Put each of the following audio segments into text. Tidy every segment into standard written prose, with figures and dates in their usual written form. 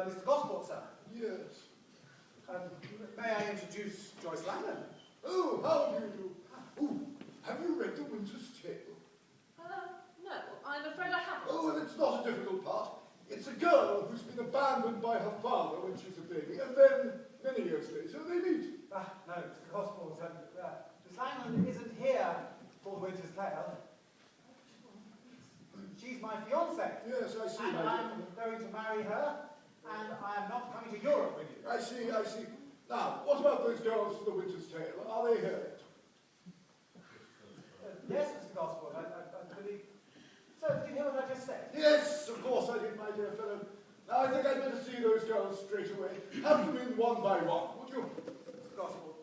Mr. Gosport, sir. Yes. May I introduce Joyce Langdon? Oh, how do you do? Oh, have you read The Winter's Tale? No, I'm afraid I haven't. Oh, well, it's not a difficult part. It's a girl who's been abandoned by her father when she's a baby, and then, many years later, they meet. No, Mr. Gosport, Miss Langdon isn't here for The Winter's Tale. She's my fiancée. Yes, I see. And I'm going to marry her, and I am not coming to Europe with you. I see. Now, what about those girls for The Winter's Tale? Are they here yet? Yes, Mr. Gosport, I believe. So, did you hear what I just said? Yes, of course I did, my dear fellow. Now, I think I'd better see those girls straight away. Have them in one by one, would you? Mr. Gosport.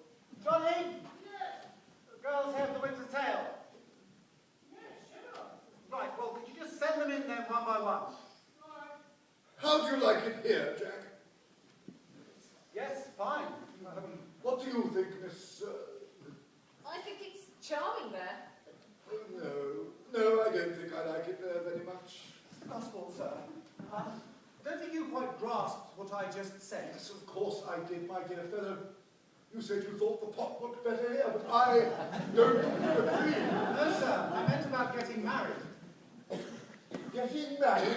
Johnny? Yes. The girls have The Winter's Tale. Right, well, could you just send them in then one by one? Right. How do you like it here, Jack? Yes, fine. What do you think, Miss... I think it's charming there. No, I don't think I like it there very much. Mr. Gosport, sir, I don't think you quite grasped what I just said. Yes, of course I did, my dear fellow. You said you thought the pot looked better here, but I don't agree. No, sir, I meant about getting married. Getting married?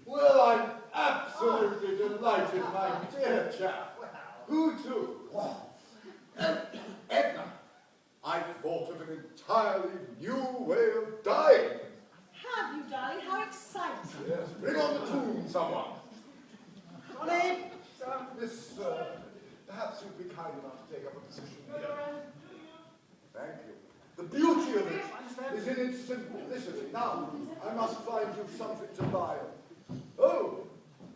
Well, I'm absolutely delighted, my dear chap. Who to? Edna, I've thought of an entirely new way of dying. Have you, darling? How exciting. Yes, bring on the tune, someone. Johnny! Miss, perhaps you'd be kind enough to take up a position here. Thank you. The beauty of it is in its simplicity. Now, I must find you something to buy. Oh,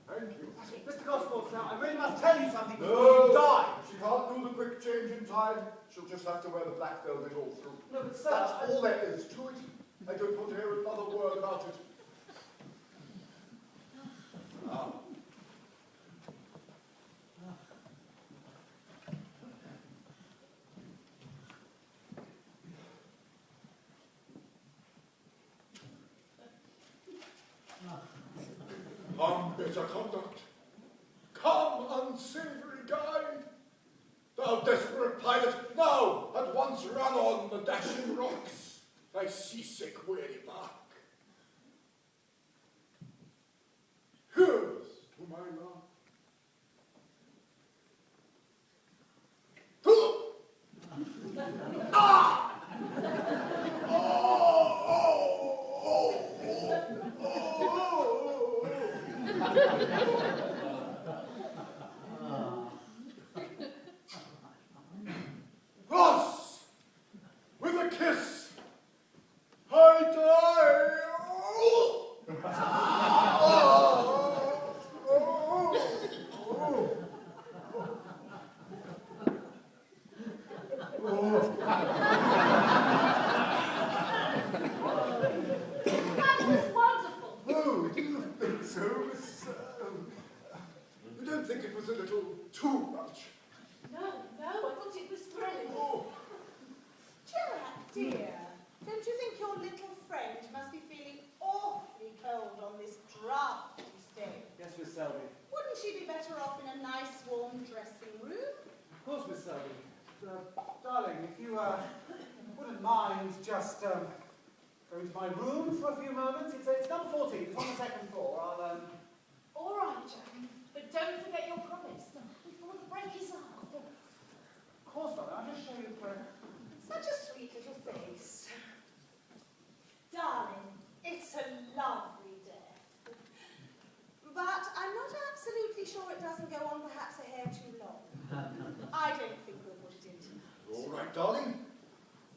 thank you. Mr. Gosport, sir, I really must tell you something before No, you die. she can't do the quick change in time. She'll just have to wear the black velvet all through. No, but sir, That's all there is to it. I don't want to hear another word about it. Ah. Come, better conduct. Come, unsavory guide. Thou desperate pilot, now at once run on the dashing rocks, thy seasick weary bark. Here's to my love. Ah! Thus, with a kiss, I die. That was wonderful. Oh, do you think so, Miss? You don't think it was a little too much? No, I thought it was thrilling. Oh, Jack, dear, don't you think your little friend must be feeling awfully cold on this drafty day? Yes, Miss Selby. Wouldn't she be better off in a nice warm dressing room? Of course, Miss Selby. Darling, if you wouldn't mind just going to my room for a few moments. It's number 14. It's on the second floor. I'll All right, Jack, but don't forget your promise before the break is up. Of course, darling. I'll just show you the Such a sweet little face. Darling, it's a lovely day. But I'm not absolutely sure it doesn't go on perhaps a hair too long. I don't think we'll put it in tonight. all right, darling.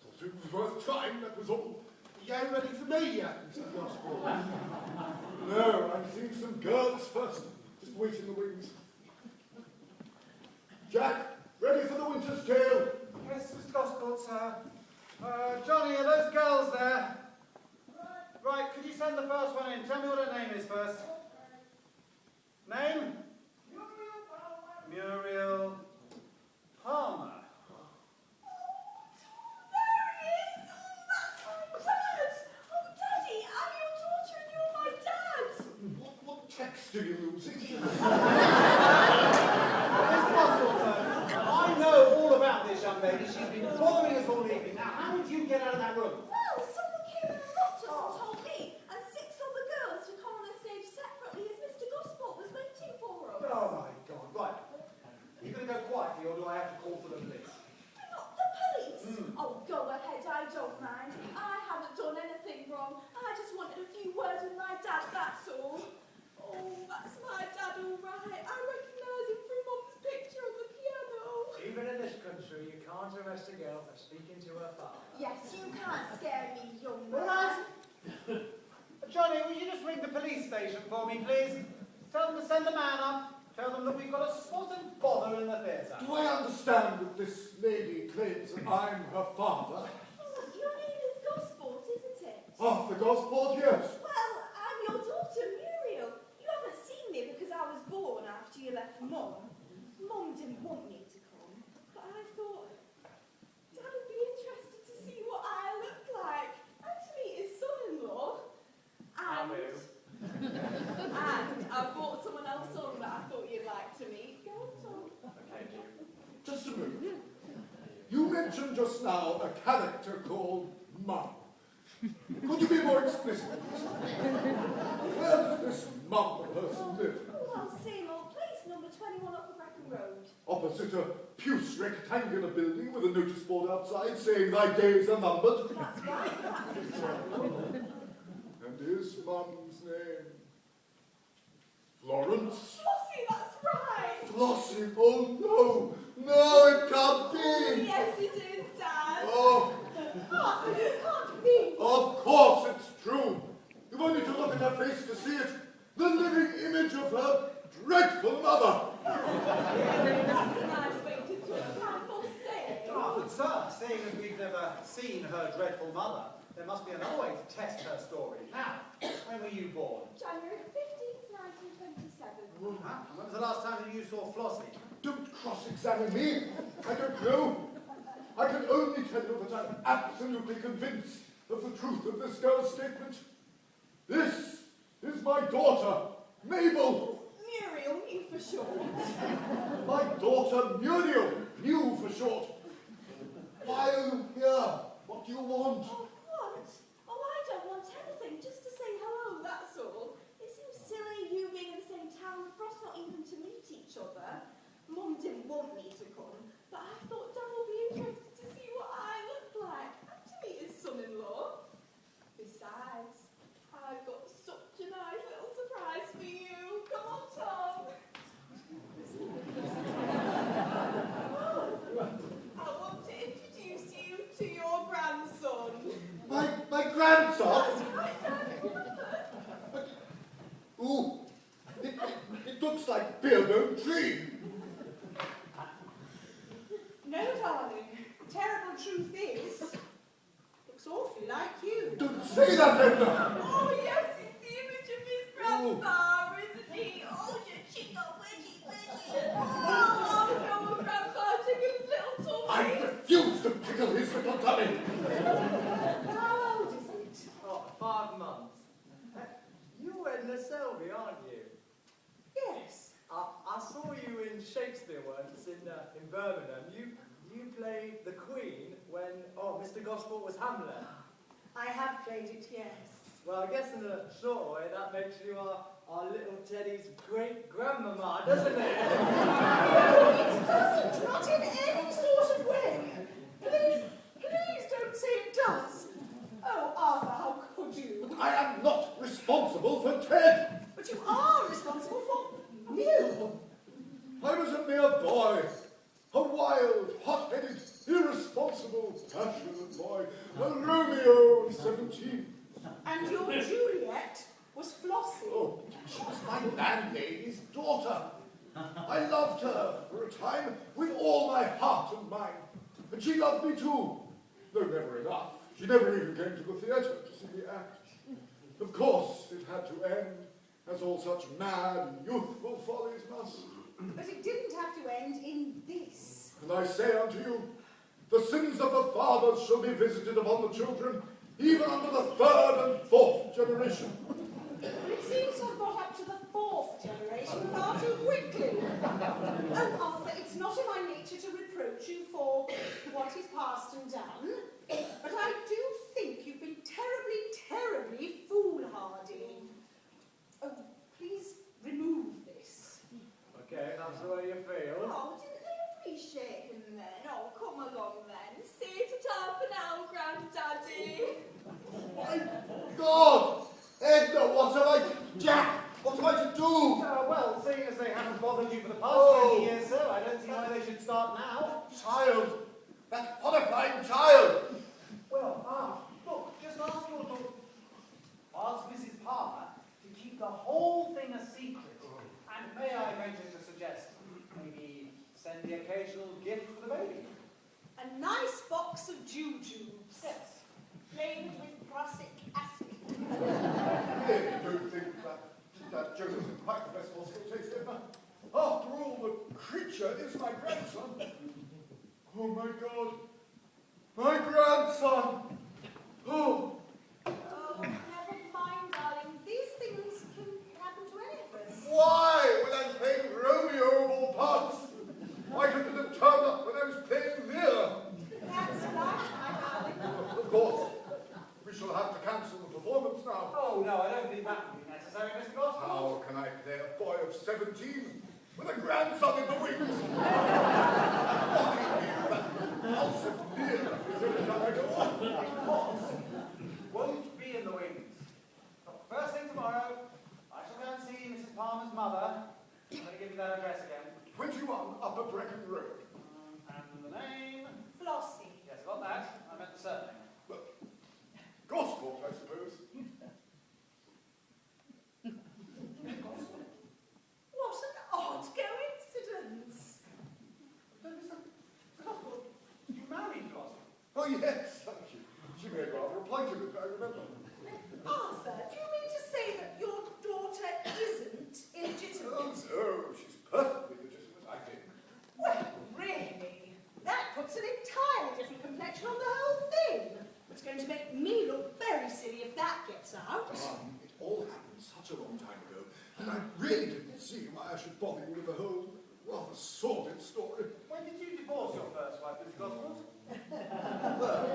Thought it was worth trying, that was all. You ain't ready for me yet, Mr. Gosport. No, I'm seeing some girls first. Just wait in the wings. Jack, ready for the Winter's Tale? Yes, Mr. Gosport, sir. Johnny, are those girls there? Right, could you send the first one in? Tell me what her name is first. Name? Muriel Palmer. There he is! Oh, that's my dad! Oh, Daddy, I'm your daughter and you're my dad! What checks do you using? Mr. Boswell, I know all about this young lady. She's been bothering us all evening. Now, how did you get out of that room? Well, someone came in and locked us and told me and 6 other girls to come on the stage separately as Mr. Gosport was waiting for us. Oh, my God. Right. Are you going to go quietly, or do I have to call for the police? Not the police. Oh, go ahead, I don't mind. I haven't done anything wrong. I just wanted a few words with my dad, that's all. Oh, that's my dad, all right. I recognise him from Mum's picture on the piano. Even in this country, you can't arrest a girl for speaking to her father. Yes, you can't scare me, young All man. right. Johnny, will you just ring the police station for me, please? Tell them to send a man up. Tell them that we've got a spot and bother in the theatre. Do I understand that this lady claims that I'm her father? Oh, your name is Gosport, isn't it? Arthur Gosport, yes. Well, I'm your daughter, Muriel. You haven't seen me because I was born after you left Mum. Mum didn't want me to come, but I thought Dad would be interested to see what I look like and to meet his son-in-law. And I brought someone else on that I thought you'd like to meet. Go on, Tom. Okay, Duke. Just a minute. You mentioned just now a character called Mum. Could you be more explicit? Where does this Mum person live? Oh, well, same old place, number 21 Upper Brecon Road. Opposite a puce rectangular building with a notice board outside saying thy days are numbered. That's right, that's exactly. And is Mum's name Florence? Flossie, that's right. Flossie? Oh no! No, it can't be! Yes, it is, Dad. Oh, Arthur, it can't be. of course it's true. You've only to look at her face to see it. The living image of her dreadful mother. That's a nice way to talk. I must say. Oh, but sir, seeing as we've never seen her dreadful mother, there must be another way to test her story. Now, when were you born? January 15th, 1927. Huh? And when was the last time that you saw Flossie? Don't cross-examine me. I don't know. I can only tell you that I'm absolutely convinced of the truth of this girl's statement. This is my daughter, Mabel. Muriel, you for short. My daughter, Muriel, Mew for short. Why are you here? What do you want? Oh, what? Oh, I don't want anything. Just to say hello, that's all. It seems silly you being in the same town for us not even to meet each other. Mum didn't want me to come, but I thought Dad would be interested to see what I look like and to meet his son-in-law. Besides, I've got such a nice little surprise for you. Come on, Tom. I want to introduce you to your grandson. My grandson? That's right, Dad. Ooh, it looks like Beardome Tree. No, darling. Terrible truth is, looks awfully like you. Don't say that, Edna. Oh, yes, it's the image of his grandpa, isn't he? Oh, you chico wedgie. Oh, no, grandpa took his little I tummy. refuse to tickle his little tummy. How old is it? Oh, 5 months. You're Edna Selby, aren't you? Yes. I saw you in Shakespeare once in Birmingham. You played the Queen when Mr. Gosport was Hamlet. I have played it, yes. Well, I guess in a short way that makes you our little Teddy's great grandmama, doesn't it? It doesn't, not in any sort of way. Please don't say it does. Oh, Arthur, how could you? I am not responsible for Ted. But you are responsible for Mew. I was a mere boy. A wild, hot-headed, irresponsible, passionate boy. A Romeo of 17. And your Juliet was Flossie. Oh, she was my landlady's daughter. I loved her for a time with all my heart and mind. And she loved me too, though never enough. She never even came to the theatre to see the act. Of course, it had to end, as all such mad, youthful follies must. But it didn't have to end in this. And I say unto you, the sins of the fathers shall be visited upon the children, even unto the 3rd and 4th generation. It seems to have got up to the fourth generation far too quickly. Oh, Arthur, it's not in my nature to reproach you for what is past and done, but I do think you've been terribly, terribly foolhardy. Oh, please remove this. Okay, that's the way you feel. Oh, didn't they appreciate him then? Oh, come along then. See ta-ta for now, Granddaddy. My God! Edna, what am I to... Jack, what am I to do? Well, seeing as they haven't bothered you for the past Oh. 20 years, sir, I don't see why they should start now. Child! That horrifying child! Well, look, just ask your daughter. Ask Mrs. Palmer to keep the whole thing a secret. And may I venture to suggest, maybe send the occasional gift for the baby? A nice box of jujubes, Yes. flavoured with prussic acid. Really don't think that joke is in quite the best possible taste, Edna. After all, the creature is my grandson. Oh, my God. My grandson! Oh! Oh, never mind, darling. These things can happen to any of us. Why, when I'm playing Romeo of all parts? Why couldn't it have turned up when I was playing Lear? That's right, my darling. Of course. We shall have to cancel the performance now. Oh, no, I don't think that would be necessary, Mr. Gospel. How can I play a boy of 17 with a grandson in the wings? Mocking me with that repulsive leer every time I go on. Of course, won't be in the wings. But first thing tomorrow, I shall go and see Mrs. Palmer's mother. I'm going to give you that address again. 21 Upper Brecon Road. And the name? Flossie. Yes, got that. I meant the surname. Gospel, I suppose. What an odd coincidence. Mr. Gospel, you married Flossie? Oh, yes, thank you. She made rather a point of it, I remember. Arthur, do you mean to say that your daughter isn't Oh, illegitimate? no, she's perfectly legitimate, I think. Well, really, that puts an entirely different complexion on the whole thing. It's going to make me look very silly if that gets out. It all happened such a long time ago, and I really didn't see why I should bother you with the whole rather sordid story. When did you divorce your first wife, Mr. Gospel? Well,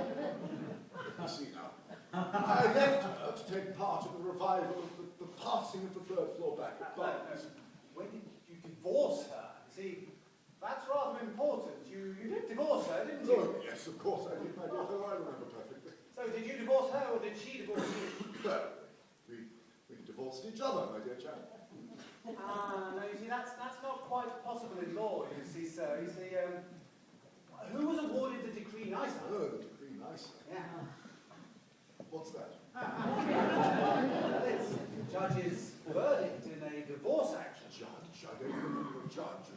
you see now, I left her to take part in the revival of the passing of the third floor back at Barnes. When did you divorce her? See, that's rather important. You did divorce her, didn't you? Oh, yes, of course I did, my dear fellow, I remember perfectly. So did you divorce her or did she divorce you? Well, we divorced each other, my dear chap. No, you see, that's not quite possible in law, you see, sir. You see, who was awarded the decree Nicer? Oh, the decree nicer. Yeah. What's that? It's the judge's verdict in a divorce action. Judge, I don't remember a judge.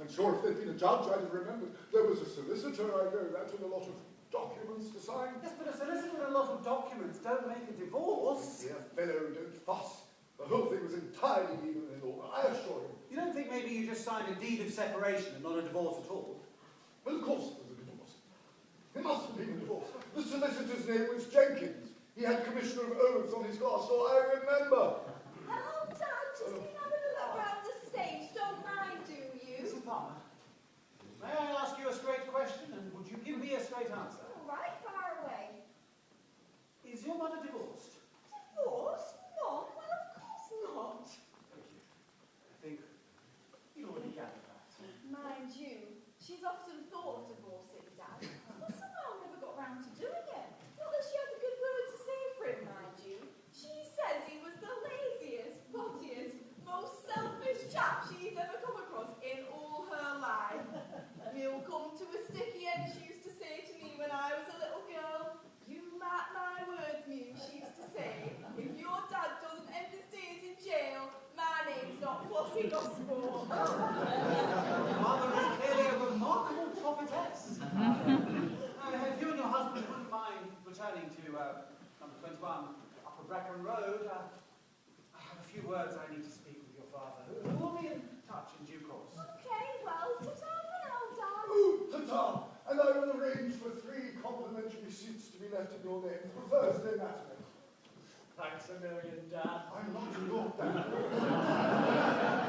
I'm sure if there'd been a judge, I'd have remembered. There was a solicitor, I know that, and a lot of documents to sign. Yes, but a solicitor and a lot of documents don't make a divorce. Dear fellow, don't fuss. The whole thing was entirely legal and in order, I assure you. You don't think maybe you just signed a deed of separation and not a divorce at all? Well, of course it was a divorce. It must have been a divorce. The solicitor's name was Jenkins. He had Commissioner of Oaths on his glass door, I remember. Hello, Dad. Just been having a look round the stage. Don't mind, do you? Mrs. Palmer, may I ask you a straight question, and would you give me a straight answer? All right, far away. Is your mother divorced? Divorce? Mom? Well, of course not. Thank you. I think you already gathered that. Mind you, she's often thought of divorcing Dad, but somehow never got round to doing it. Not that she has a good word to say for him, mind you. She says he was the laziest, pottiest, most selfish chap she's ever come across in all her life. He'll come to a sticky end, she used to say to me when I was a little girl. You mark my words, Mew, she used to say. If your dad doesn't end his days in jail, my name's not Flossie Gospel. Mother is clearly a remarkable prophetess. If you and your husband wouldn't mind returning to number 21, Upper Brecon Road, I have a few words I need to speak with your father. We'll be in touch in due course. Okay, well, ta-ta for now, Dad. Ooh, ta-ta! And I will arrange for 3 complimentary seats to be left in your name for Thursday matinee. Thanks a $250 million, Dad. I'm not your dad.